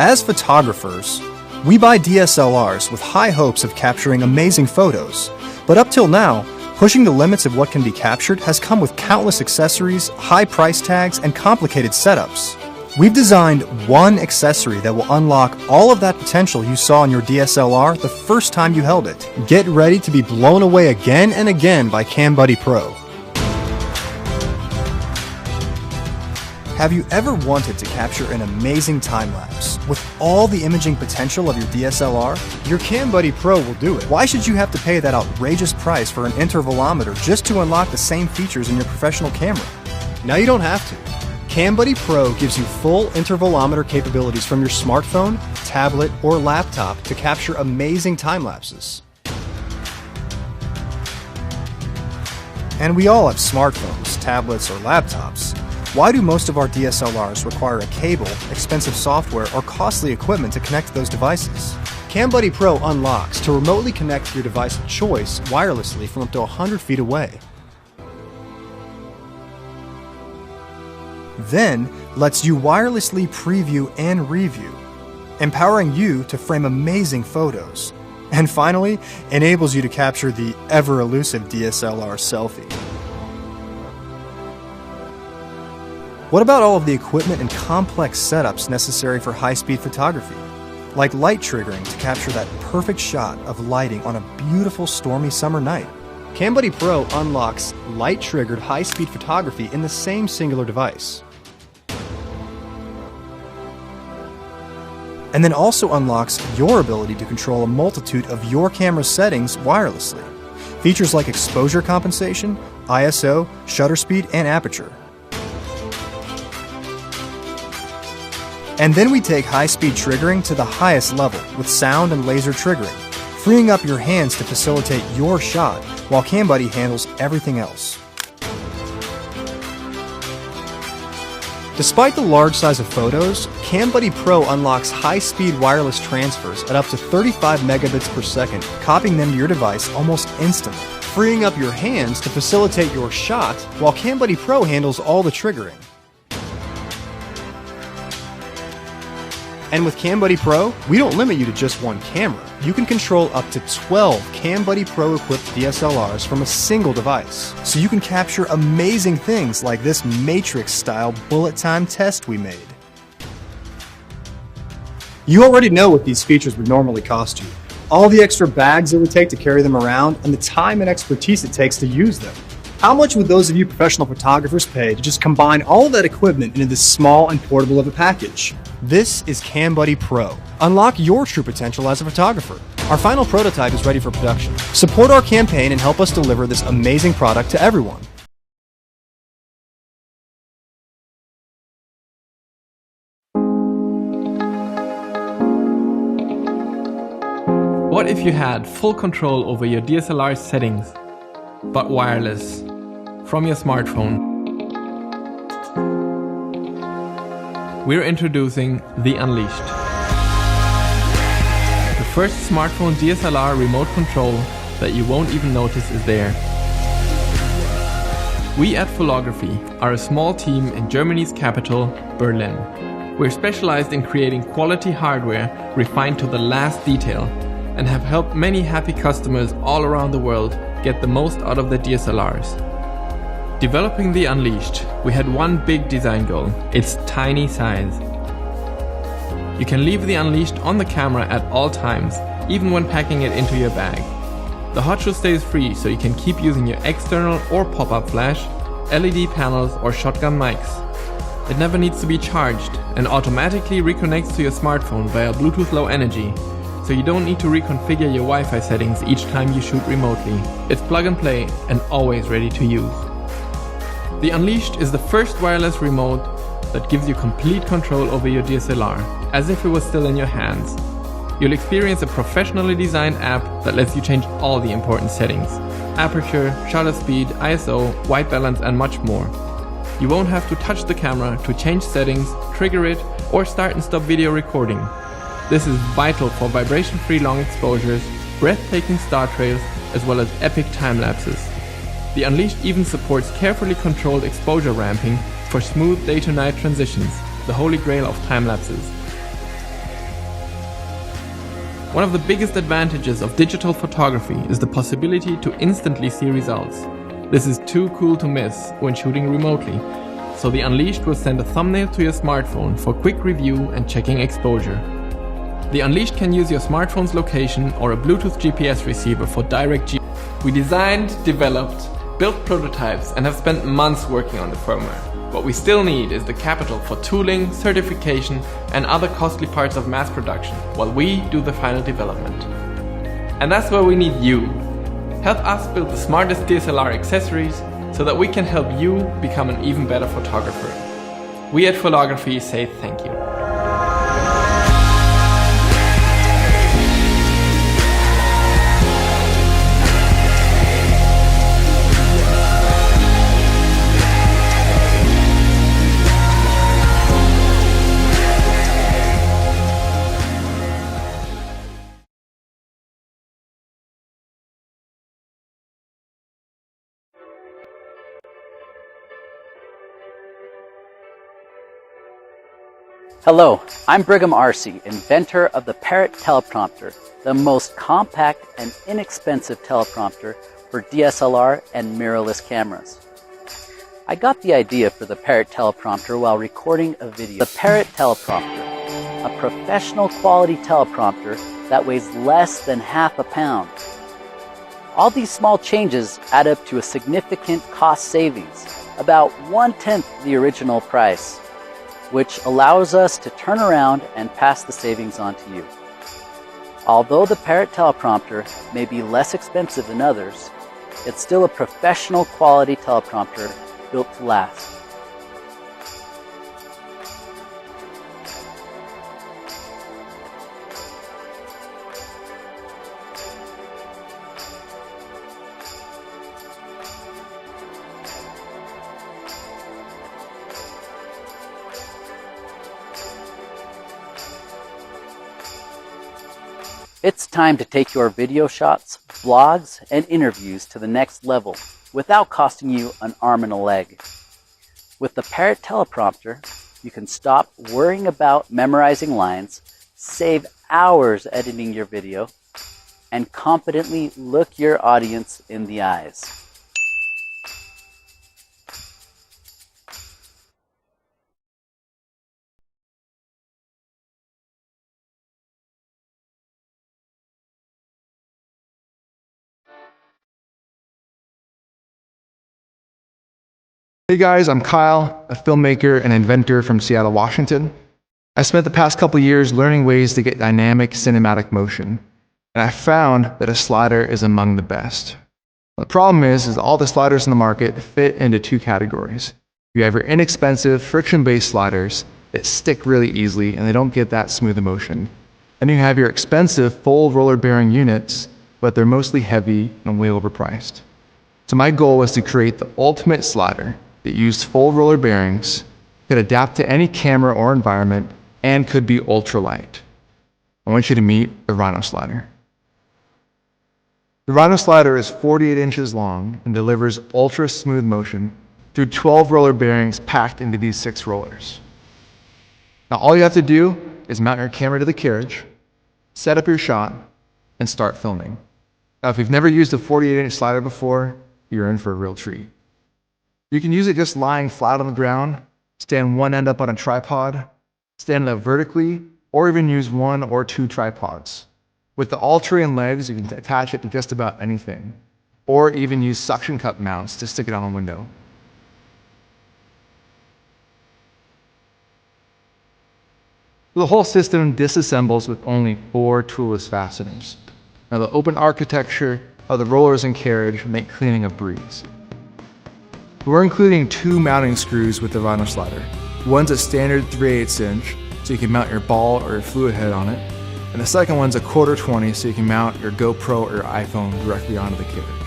As photographers, we buy DSLRs with high hopes of capturing amazing photos, but up till now, pushing the limits of what can be captured has come with countless accessories, high price tags, and complicated setups. We've designed one accessory that will unlock all of that potential you saw in your DSLR the first time you held it. Get ready to be blown away again and again by CamBuddy Pro. Have you ever wanted to capture an amazing time-lapse with all the imaging potential of your DSLR? Your CamBuddy Pro will do it. Why should you have to pay that outrageous price for an intervalometer just to unlock the same features in your professional camera? Now you don't have to. CamBuddy Pro gives you full intervalometer capabilities from your smartphone, tablet, or laptop to capture amazing time-lapses. And we all have smartphones, tablets, or laptops. Why do most of our DSLRs require a cable, expensive software, or costly equipment to connect to those devices? CamBuddy Pro unlocks to remotely connect to your device of choice wirelessly from up to 100 feet away. Then lets you wirelessly preview and review, empowering you to frame amazing photos. And finally, enables you to capture the ever-elusive DSLR selfie. What about all of the equipment and complex setups necessary for high-speed photography? Like light triggering to capture that perfect shot of lighting on a beautiful stormy summer night. CamBuddy Pro unlocks light-triggered high-speed photography in the same singular device. And then also unlocks your ability to control a multitude of your camera's settings wirelessly. Features like exposure compensation, ISO, shutter speed, and aperture. And then we take high-speed triggering to the highest level with sound and laser triggering, freeing up your hands to facilitate your shot while CamBuddy handles everything else. Despite the large size of photos, CamBuddy Pro unlocks high-speed wireless transfers at up to 35 megabits per second, copying them to your device almost instantly, freeing up your hands to facilitate your shot while CamBuddy Pro handles all the triggering. And with CamBuddy Pro, we don't limit you to just one camera. You can control up to 12 CamBuddy Pro equipped DSLRs from a single device. So you can capture amazing things like this Matrix-style bullet time test we made. You already know what these features would normally cost you. All the extra bags it would take to carry them around and the time and expertise it takes to use them. How much would those of you professional photographers pay to just combine all of that equipment into this small and portable of a package? This is CamBuddy Pro. Unlock your true potential as a photographer. Our final prototype is ready for production. Support our campaign and help us deliver this amazing product to everyone. What if you had full control over your DSLR settings, but wireless, from your smartphone? We're introducing the Unleashed. The first smartphone DSLR remote control that you won't even notice is there. We at Photography are a small team in Germany's capital, Berlin. We're specialized in creating quality hardware refined to the last detail and have helped many happy customers all around the world get the most out of their DSLRs. Developing the Unleashed, we had one big design goal: its tiny size. You can leave the Unleashed on the camera at all times, even when packing it into your bag. The hot shoe stays free, so you can keep using your external or pop-up flash, LED panels or shotgun mics. It never needs to be charged and automatically reconnects to your smartphone via Bluetooth Low Energy, so you don't need to reconfigure your Wi-Fi settings each time you shoot remotely. It's plug and play and always ready to use. The Unleashed is the first wireless remote that gives you complete control over your DSLR, as if it was still in your hands. You'll experience a professionally designed app that lets you change all the important settings: aperture, shutter speed, ISO, white balance, and much more. You won't have to touch the camera to change settings, trigger it, or start and stop video recording. This is vital for vibration-free long exposures, breathtaking star trails, as well as epic time lapses. The Unleashed even supports carefully controlled exposure ramping for smooth day-to-night transitions, the holy grail of time lapses. One of the biggest advantages of digital photography is the possibility to instantly see results. This is too cool to miss when shooting remotely, so the Unleashed will send a thumbnail to your smartphone for quick review and checking exposure. The Unleashed can use your smartphone's location or a Bluetooth GPS receiver for direct GPS. We designed, developed, built prototypes and have spent months working on the firmware. What we still need is the capital for tooling, certification and other costly parts of mass production, while we do the final development. And that's where we need you. Help us build the smartest DSLR accessories so that we can help you become an even better photographer. We at Photography say thank you. Hello, I'm Brigham Arcee, inventor of the Parrot teleprompter, the most compact and inexpensive teleprompter for DSLR and mirrorless cameras. I got the idea for the Parrot teleprompter while recording a video. The Parrot teleprompter, a professional quality teleprompter that weighs less than half a pound. All these small changes add up to a significant cost savings, about 1/10 the original price, which allows us to turn around and pass the savings on to you. Although the Parrot teleprompter may be less expensive than others, it's still a professional quality teleprompter built to last. It's time to take your video shots, vlogs, and interviews to the next level without costing you an arm and a leg. With the Parrot teleprompter, you can stop worrying about memorizing lines, save hours editing your video, and confidently look your audience in the eyes. Hey guys, I'm Kyle, a filmmaker and inventor from Seattle, Washington. I spent the past couple years learning ways to get dynamic cinematic motion, and I found that a slider is among the best. The problem is all the sliders in the market fit into two categories. You have your inexpensive, friction-based sliders that stick really easily and they don't get that smooth motion. Then you have your expensive full roller bearing units, but they're mostly heavy and way overpriced. So my goal was to create the ultimate slider that used full roller bearings, could adapt to any camera or environment, and could be ultralight. I want you to meet the Rhino Slider. The Rhino Slider is 48 inches long and delivers ultra smooth motion through 12 roller bearings packed into these 6 rollers. Now all you have to do is mount your camera to the carriage, set up your shot, and start filming. Now if you've never used a 48-inch slider before, you're in for a real treat. You can use it just lying flat on the ground, stand one end up on a tripod, stand it up vertically, or even use 1 or 2 tripods. With the all-terrain legs, you can attach it to just about anything, or even use suction cup mounts to stick it on a window. The whole system disassembles with only 4 toolless fasteners. Now the open architecture of the rollers and carriage make cleaning a breeze. We're including 2 mounting screws with the Rhino Slider. One's a standard 3/8 inch, so you can mount your ball or your fluid head on it, and the second one's a 1/4 20, so you can mount your GoPro or your iPhone directly onto the carriage.